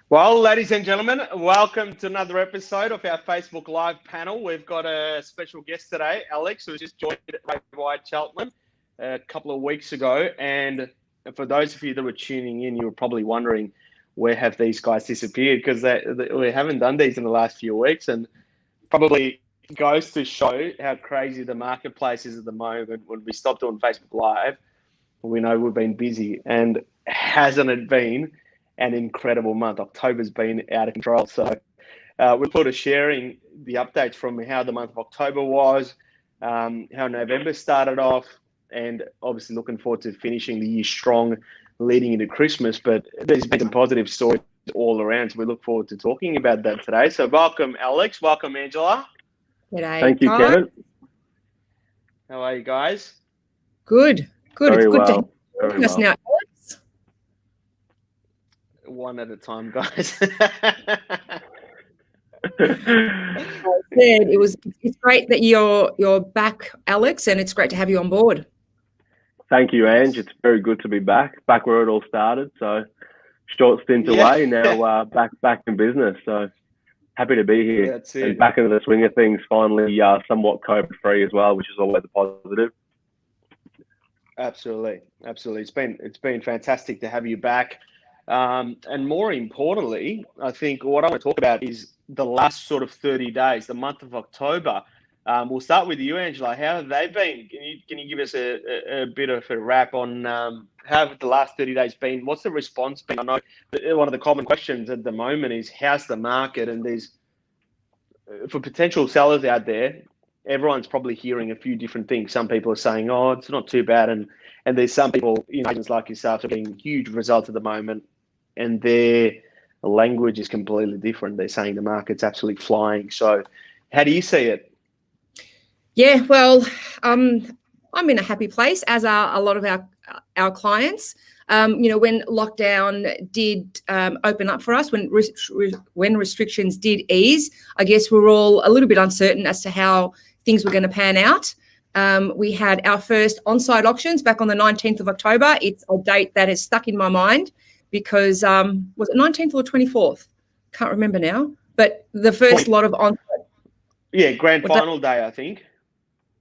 Well, ladies and gentlemen, welcome to another episode of our Facebook Live panel. We've got a special guest today, Alex, who just joined Ray White Cheltenham a couple of weeks ago. And for those of you that were tuning in, you were probably wondering, where have these guys disappeared? Because we haven't done these in the last few weeks, and probably goes to show how crazy the marketplace is at the moment. When we stopped doing Facebook Live, we know we've been busy, and hasn't it been an incredible month? October's been out of control. So we're sort of sharing the updates from how the month of October was, how November started off, and obviously looking forward to finishing the year strong leading into Christmas. But there's been some positive stories all around, so we look forward to talking about that today. So welcome, Alex. Welcome, Angela. G'day. Thank you, Kevin. How are you guys? Good. Very It's good well. to hear us now, Alex. One at a time, guys. It's great that you're back, Alex, and it's great to have you on board. Thank you, Ange. It's very good to be back where it all started. So short stint away, now back in business. So happy to be here. That's it. And back into the swing of things, finally somewhat COVID-free as well, which is always a positive. Absolutely. It's been fantastic to have you back. And more importantly, I think what I want to talk about is the last sort of 30 days, the month of October. We'll start with you, Angela. How have they been? Can you give us a bit of a wrap on how have the last 30 days been? What's the response been? I know one of the common questions at the moment is, how's the market? And there's, for potential sellers out there, everyone's probably hearing a few different things. Some people are saying, oh, it's not too bad. And there's some people, agents like yourself, are getting huge results at the moment, and their language is completely different. They're saying the market's absolutely flying. So how do you see it? Yeah, well, I'm in a happy place, as are a lot of our clients. When lockdown did open up for us, when restrictions did ease, I guess we're all a little bit uncertain as to how things were going to pan out. We had our first on-site auctions back on the 19th of October. It's a date that has stuck in my mind because, was it 19th or 24th? Can't remember now. But the first lot of on-site. Yeah, grand final day, I think.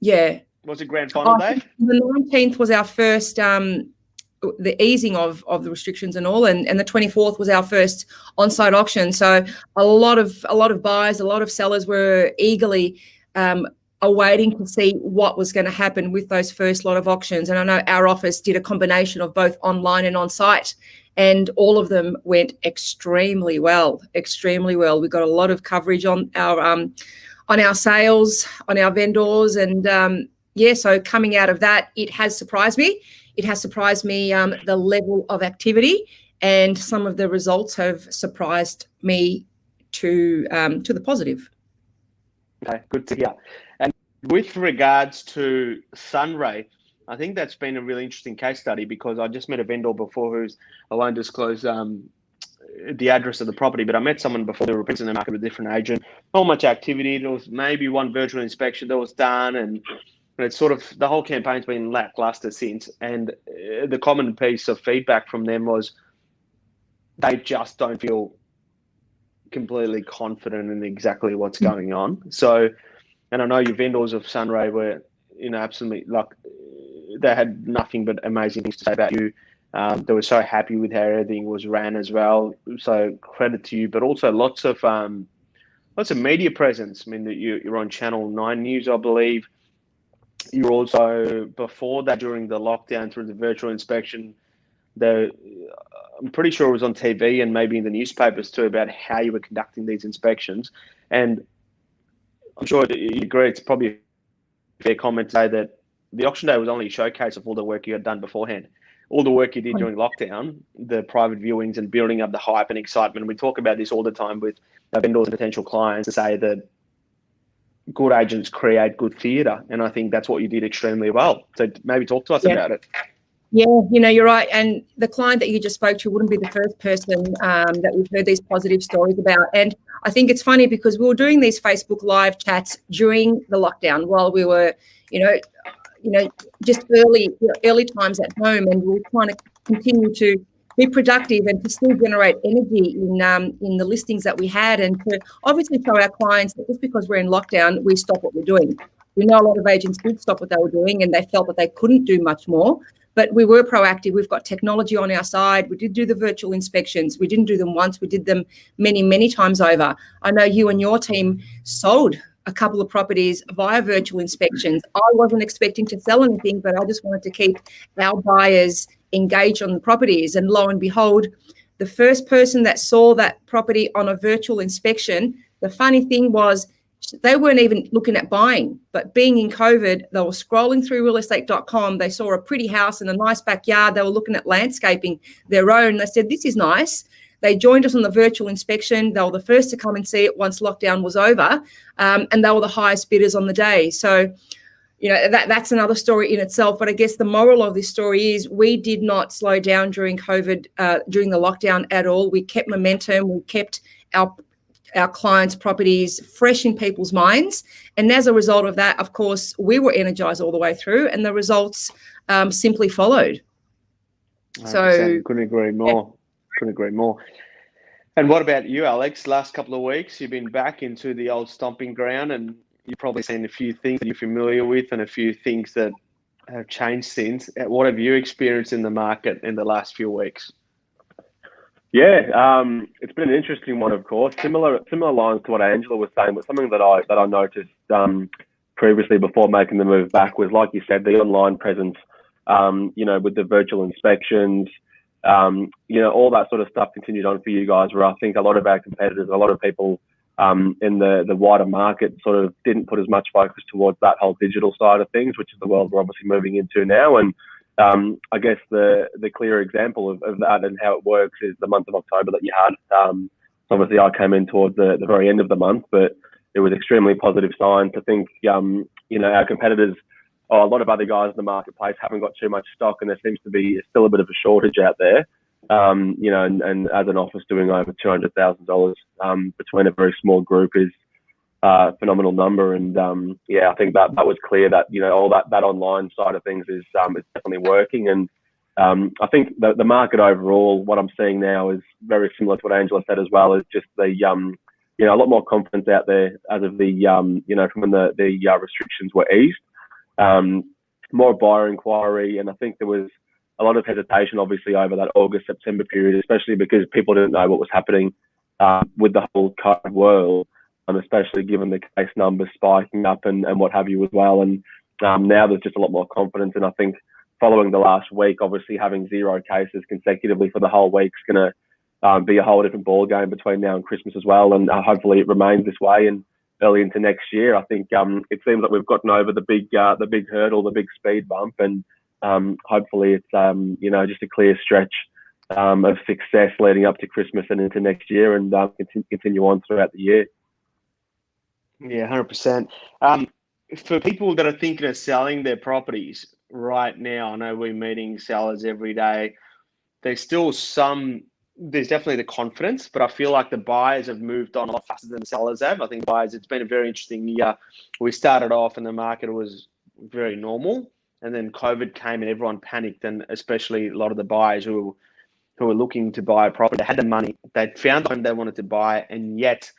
Yeah. Was it grand final day? The 19th was our first, the easing of the restrictions and all, and the 24th was our first on-site auction. So a lot of buyers, a lot of sellers were eagerly awaiting to see what was going to happen with those first lot of auctions. And I know our office did a combination of both online and on-site, and all of them went extremely well. We got a lot of coverage on our sales, on our vendors, and so coming out of that, it has surprised me. It has surprised me the level of activity, and some of the results have surprised me to the positive. Okay, good to hear. And with regards to Sunray, I think that's been a really interesting case study, because I just met a vendor before I won't disclose the address of the property, but I met someone before. They were representing the market with a different agent. Not much activity. There was maybe one virtual inspection that was done, and it's sort of, the whole campaign's been lackluster since. And the common piece of feedback from them was they just don't feel completely confident in exactly what's going on. So, and I know your vendors of Sunray were, absolutely, like, they had nothing but amazing things to say about you. They were so happy with how everything was ran as well. So credit to you, but also lots of media presence. I mean, you're on Channel 9 News, I believe. You're also, before that, during the lockdown, through the virtual inspection, I'm pretty sure it was on TV and maybe in the newspapers too, about how you were conducting these inspections. And I'm sure you agree, it's probably a fair comment to say that the auction day was only a showcase of all the work you had done beforehand. All the work you did during lockdown, the private viewings and building up the hype and excitement. We talk about this all the time with our vendors and potential clients, to say that good agents create good theatre. And I think that's what you did extremely well. So maybe talk to us about it. Yeah, you're right. And the client that you just spoke to wouldn't be the first person that we've heard these positive stories about. And I think it's funny because we were doing these Facebook Live chats during the lockdown while we were, just early times at home, and we were trying to continue to be productive and to still generate energy in the listings that we had, and to obviously show our clients that just because we're in lockdown, we stop what we're doing. We know a lot of agents did stop what they were doing and they felt that they couldn't do much more, but we were proactive. We've got technology on our side. We did do the virtual inspections. We didn't do them once. We did them many, many times over. I know you and your team sold a couple of properties via virtual inspections. I wasn't expecting to sell anything, but I just wanted to keep our buyers engaged on the properties. And lo and behold, the first person that saw that property on a virtual inspection, the funny thing was they weren't even looking at buying, but being in COVID, they were scrolling through realestate.com. They saw a pretty house in a nice backyard. They were looking at landscaping their own. They said, this is nice. They joined us on the virtual inspection. They were the first to come and see it once lockdown was over, and they were the highest bidders on the day. So, you know, that's another story in itself. But I guess the moral of this story is we did not slow down during COVID, during the lockdown at all. We kept momentum. We kept our clients' properties fresh in people's minds. And as a result of that, of course, we were energized all the way through, and the results simply followed. 100%. So Couldn't agree more. Couldn't agree more. And what about you, Alex? Last couple of weeks, you've been back into the old stomping ground, and you've probably seen a few things that you're familiar with and a few things that have changed since. What have you experienced in the market in the last few weeks? Yeah, it's been an interesting one, of course. Similar lines to what Angela was saying, but something that I noticed previously before making the move back was, like you said, the online presence. You know, with the virtual inspections, you know, all that sort of stuff continued on for you guys. Where I think a lot of our competitors, a lot of people in the wider market, sort of didn't put as much focus towards that whole digital side of things, which is the world we're obviously moving into now. And I guess the clear example of that and how it works is the month of October that you had. So obviously I came in towards the very end of the month, but it was extremely positive sign to think, you know, our competitors, a lot of other guys in the marketplace haven't got too much stock, and there seems to be still a bit of a shortage out there. You know, and as an office doing over $200,000 between a very small group is a phenomenal number. And yeah, I think that was clear that, you know, all that online side of things is definitely working. And I think the market overall, what I'm seeing now is very similar to what Angela said as well, is just the you know, a lot more confidence out there as of the you know, from when the restrictions were eased. More buyer inquiry, and I think there was a lot of hesitation, obviously, over that August-September period, especially because people didn't know what was happening with the whole COVID world, especially given the case numbers spiking up and what have you as well. And now there's just a lot more confidence, and I think following the last week, obviously having 0 cases consecutively for the whole week is going to be a whole different ball game between now and Christmas as well, and hopefully it remains this way. And early into next year, I think it seems like we've gotten over the big hurdle, the big speed bump, and hopefully it's you know, just a clear stretch of success leading up to Christmas and into next year, and continue on throughout the year. Yeah, 100%. For people that are thinking of selling their properties right now, I know we're meeting sellers every day. There's definitely the confidence, but I feel like the buyers have moved on a lot faster than the sellers have. I think buyers, it's been a very interesting year. We started off and the market was very normal, and then COVID came and everyone panicked, and especially a lot of the buyers who were looking to buy a property, they had the money, they'd found the home they wanted to buy, and yet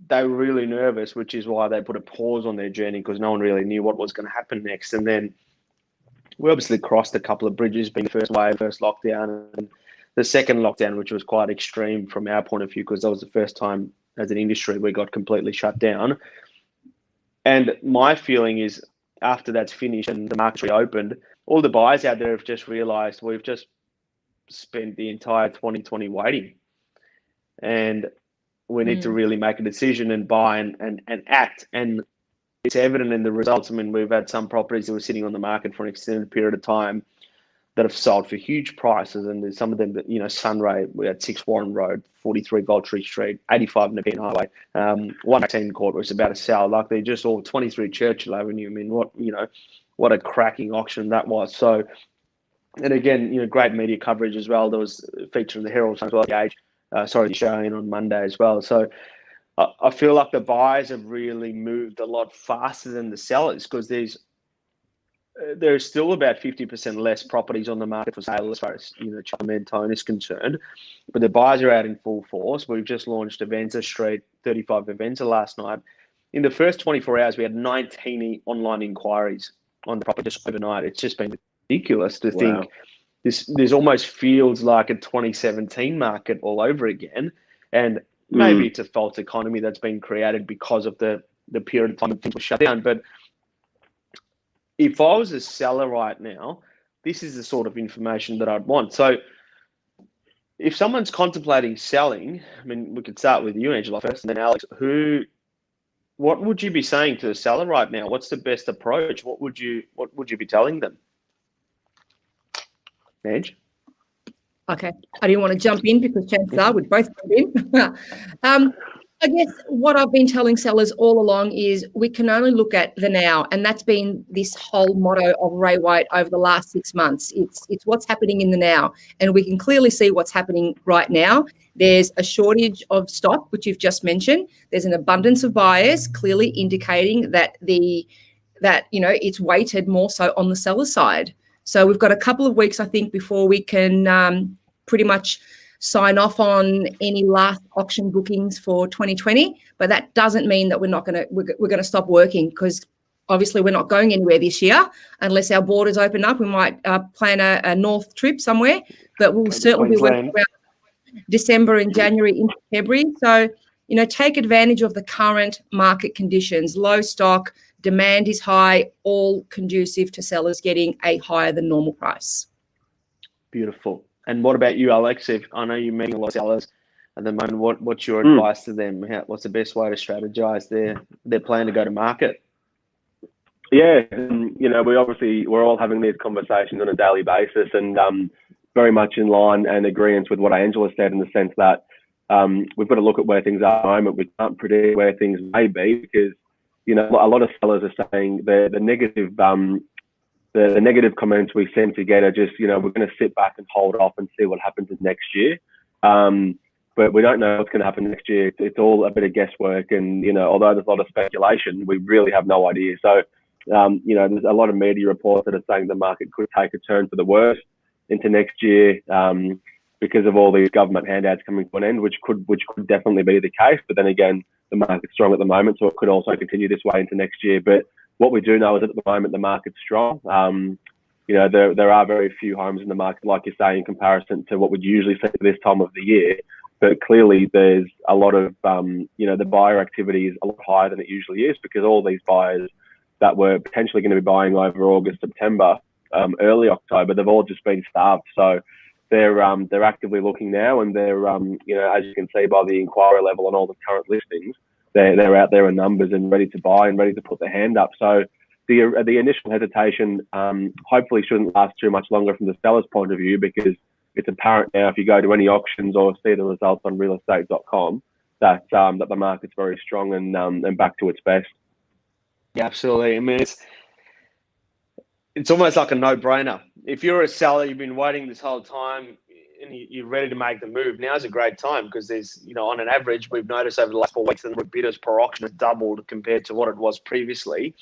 they were really nervous, which is why they put a pause on their journey, because no one really knew what was going to happen next. And then we obviously crossed a couple of bridges, being the first wave, first lockdown, and the second lockdown, which was quite extreme from our point of view, because that was the first time as an industry we got completely shut down. And my feeling is, after that's finished and the market's reopened, all the buyers out there have just realised we've just spent the entire 2020 waiting, and we need to really make a decision and buy and act. And it's evident in the results. I mean, we've had some properties that were sitting on the market for an extended period of time that have sold for huge prices, and there's some of them that, you know, Sunray, we had 6 Warren Road, 43 Goltree Street, 85 Nepean Highway, 118 Court was about to sell. Like, they're just all 23 Churchill Avenue. I mean, what a cracking auction that was. So, and again, you know, great media coverage as well. There was a feature in the Herald as well, the Age, the Australian on Monday as well. So I feel like the buyers have really moved a lot faster than the sellers, because there's there's still about 50% less properties on the market for sale as far as Charlemagne's is concerned, but the buyers are out in full force. We've just launched Avenza Street, 35 Avenza last night. In the first 24 hours, we had 19 online inquiries on the property just overnight. It's just been ridiculous to think this almost feels like a 2017 market all over again. And maybe it's a false economy that's been created because of the period of time things were shut down. But if I was a seller right now, this is the sort of information that I'd want. So if someone's contemplating selling, I mean, we could start with you, Angela, first, and then Alex, what would you be saying to a seller right now? What's the best approach? What would you be telling them? Ange? Okay, I didn't want to jump in because chances are we'd both jump in. I guess what I've been telling sellers all along is we can only look at the now, and that's been this whole motto of Ray White over the last 6 months. It's what's happening in the now, and we can clearly see what's happening right now. There's a shortage of stock, which you've just mentioned. There's an abundance of buyers, clearly indicating that it's weighted more so on the seller side. So we've got a couple of weeks, I think, before we can pretty much sign off on any last auction bookings for 2020, but that doesn't mean that we're going to stop working, because obviously we're not going anywhere this year unless our borders open up. We might plan a north trip somewhere, but we'll certainly be working around December and January into February. So, take advantage of the current market conditions. Low stock, demand is high, all conducive to sellers getting a higher than normal price. Beautiful. And what about you, Alex? I know you're meeting a lot of sellers at the moment. What's your advice to them? What's the best way to strategize their plan to go to market? Yeah, we're all having these conversations on a daily basis, and very much in line and agreement with what Angela said, in the sense that we've got to look at where things are at the moment. We can't predict where things may be, because a lot of sellers are saying the negative. The negative comments we seem to get are just, we're going to sit back and hold off and see what happens in next year. But we don't know what's going to happen next year. It's all a bit of guesswork. And, although there's a lot of speculation, we really have no idea. So, there's a lot of media reports that are saying the market could take a turn for the worse into next year because of all these government handouts coming to an end, which could definitely be the case. But then again, the market's strong at the moment, so it could also continue this way into next year. But what we do know is that at the moment the market's strong. There are very few homes in the market, like you say, in comparison to what we'd usually see this time of the year. But clearly there's a lot of, the buyer activity is a lot higher than it usually is, because all these buyers that were potentially going to be buying over August, September, early October, they've all just been starved. So they're actively looking now, and they're, as you can see by the inquiry level on all the current listings, they're out there in numbers and ready to buy and ready to put their hand up. So the initial hesitation hopefully shouldn't last too much longer from the seller's point of view, because it's apparent now, if you go to any auctions or see the results on realestate.com, that the market's very strong and back to its best. Yeah, absolutely. I mean, it's almost like a no-brainer. If you're a seller, you've been waiting this whole time, and you're ready to make the move, now's a great time, because there's, on an average, we've noticed over the last 4 weeks, the number of bidders per auction has doubled compared to what it was previously.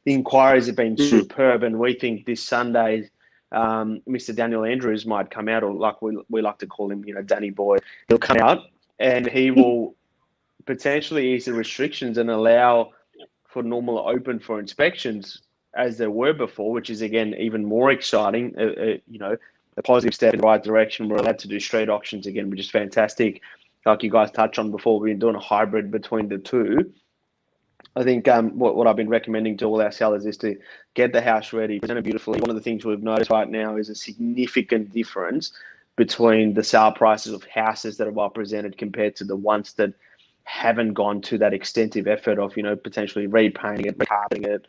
The inquiries have been superb, and we think this Sunday, Mr. Daniel Andrews might come out, or like we like to call him, Danny Boy. He'll come out and he will potentially ease the restrictions and allow for normal open for inspections as there were before, which is, again, even more exciting. A positive step in the right direction. We're allowed to do street auctions again, which is fantastic. Like you guys touched on before, we've been doing a hybrid between the two. I think what I've been recommending to all our sellers is to get the house ready, present it beautifully. One of the things we've noticed right now is a significant difference between the sale prices of houses that are well presented compared to the ones that haven't gone to that extensive effort of, potentially repainting it, recarpeting it,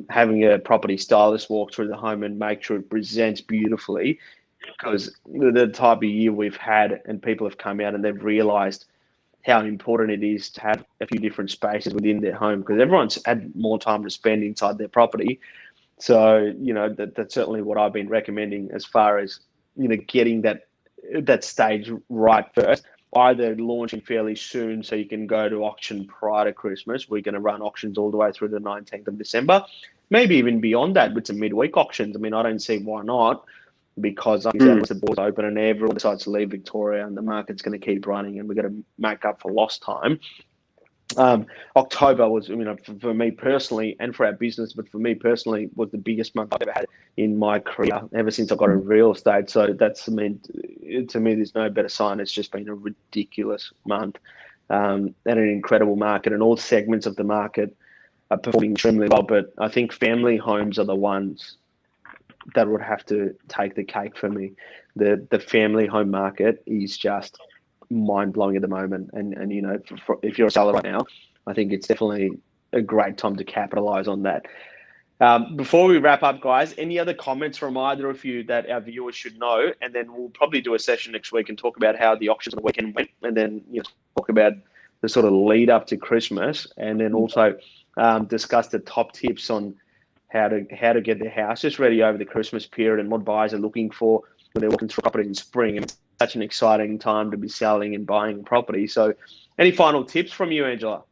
having a property stylist walk through the home and make sure it presents beautifully. Because the type of year we've had, and people have come out and they've realised how important it is to have a few different spaces within their home, because everyone's had more time to spend inside their property. So, that's certainly what I've been recommending as far as, getting that stage right first. Either launching fairly soon so you can go to auction prior to Christmas. We're going to run auctions all the way through the 19th of December. maybe even beyond that with some midweek auctions. I mean, I don't see why not, because like you said, once the doors open and everyone decides to leave Victoria and the market's going to keep running and we're going to make up for lost time. October was, for me personally and for our business, but for me personally, was the biggest month I've ever had in my career ever since I got into real estate. So that's, to me, there's no better sign. It's just been a ridiculous month and an incredible market, and all segments of the market are performing extremely well. But I think family homes are the ones that would have to take the cake for me. The family home market is just mind-blowing at the moment, and if you're a seller right now, I think it's definitely a great time to capitalize on that. Before we wrap up, guys, any other comments from either of you that our viewers should know? And then we'll probably do a session next week and talk about how the auctions on the weekend went, and then talk about the sort of lead up to Christmas, and then also discuss the top tips on how to get their house just ready over the Christmas period, and what buyers are looking for when they're looking through property in spring. And it's such an exciting time to be selling and buying property. So any final tips from you, Angela?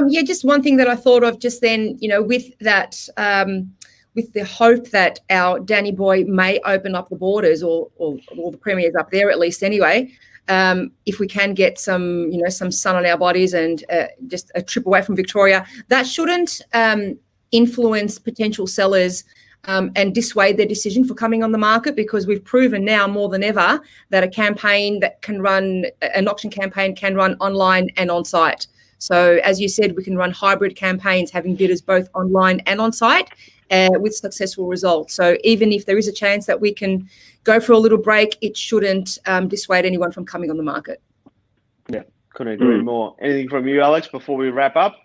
Yeah, just one thing that I thought of just then, with that, with the hope that our Danny boy may open up the borders, or the premier's up there at least anyway. If we can get some, some sun on our bodies and just a trip away from Victoria, that shouldn't influence potential sellers and dissuade their decision for coming on the market, because we've proven now more than ever that an auction campaign can run online and on site. So as you said, we can run hybrid campaigns, having bidders both online and on site with successful results. So even if there is a chance that we can go for a little break, it shouldn't dissuade anyone from coming on the market. Yeah, couldn't agree more. Anything from you, Alex, before we wrap up?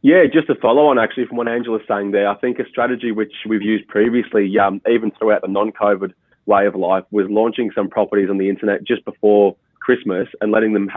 Yeah, just to follow on actually from what Angela's saying there, I think a strategy which we've used previously, even throughout the non-COVID way of life, was launching some properties on the internet just before Christmas and letting them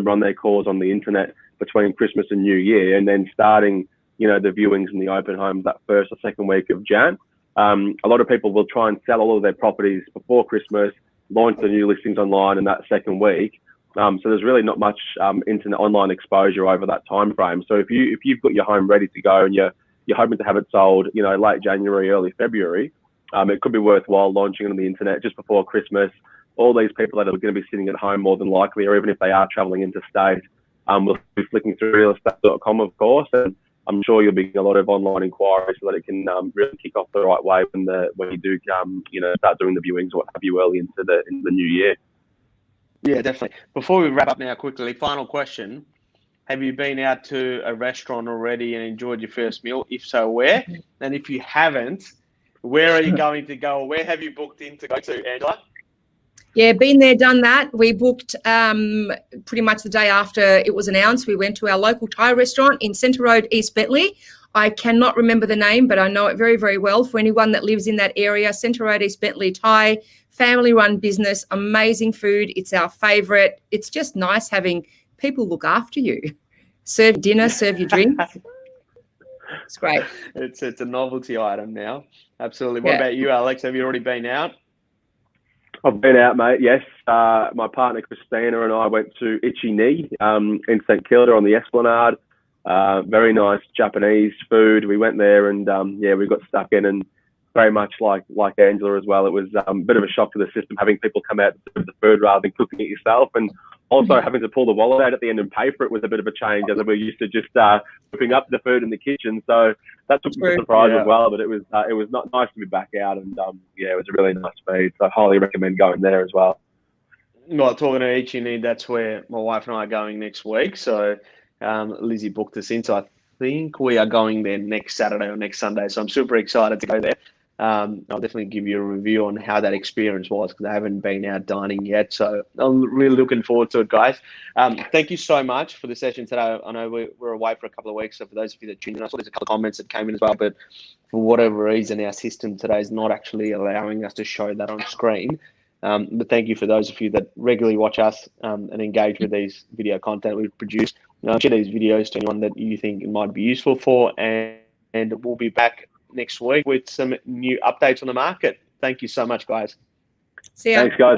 run their calls on the internet between Christmas and New Year, and then starting the viewings in the open homes that first or second week of Jan. A lot of people will try and sell all of their properties before Christmas, launch the new listings online in that second week. So there's really not much internet online exposure over that time frame. So if you've got your home ready to go and you're hoping to have it sold, late January, early February, it could be worthwhile launching it on the internet just before Christmas. All these people that are going to be sitting at home more than likely, or even if they are traveling interstate, will be flicking through realestate.com, of course, and I'm sure you'll be getting a lot of online inquiries so that it can really kick off the right way when you do start doing the viewings or what have you early into the new year. Yeah, definitely. Before we wrap up now, quickly, final question. Have you been out to a restaurant already and enjoyed your first meal? If so, where? And if you haven't, where are you going to go? Or where have you booked in to go to, Angela? Yeah, been there, done that. We booked pretty much the day after it was announced. We went to our local Thai restaurant in Centre Road, East Bentley. I cannot remember the name, but I know it very, very well. For anyone that lives in that area, Centre Road, East Bentley Thai, family-run business, amazing food. It's our favourite. It's just nice having people look after you. Serve dinner, serve your drinks. It's great. It's a novelty item now. Absolutely. What about you, Alex? Have you already been out? I've been out, mate, yes. My partner, Christina, and I went to Itchy Knee in St Kilda on the Esplanade. Very nice Japanese food. We went there and, we got stuck in, and very much like Angela as well. It was a bit of a shock to the system, having people come out to serve the food rather than cooking it yourself, and also having to pull the wallet out at the end and pay for it was a bit of a change, as we're used to just whipping up the food in the kitchen. So that took me a surprise as well, but it was not nice to be back out, and it was a really nice feed. So I highly recommend going there as well. Well, talking to Itchy Knee, that's where my wife and I are going next week. So Lizzie booked us in, so I think we are going there next Saturday or next Sunday. So I'm super excited to go there. I'll definitely give you a review on how that experience was, because I haven't been out dining yet. So I'm really looking forward to it, guys. Thank you so much for the session today. I know we're away for a couple of weeks, so for those of you that tuned in, I saw there's a couple of comments that came in as well, but for whatever reason, our system today is not actually allowing us to show that on screen. But thank you for those of you that regularly watch us and engage with these video content we've produced. Share these videos to anyone that you think it might be useful for, and we'll be back next week with some new updates on the market. Thank you so much, guys. See ya. Thanks, guys.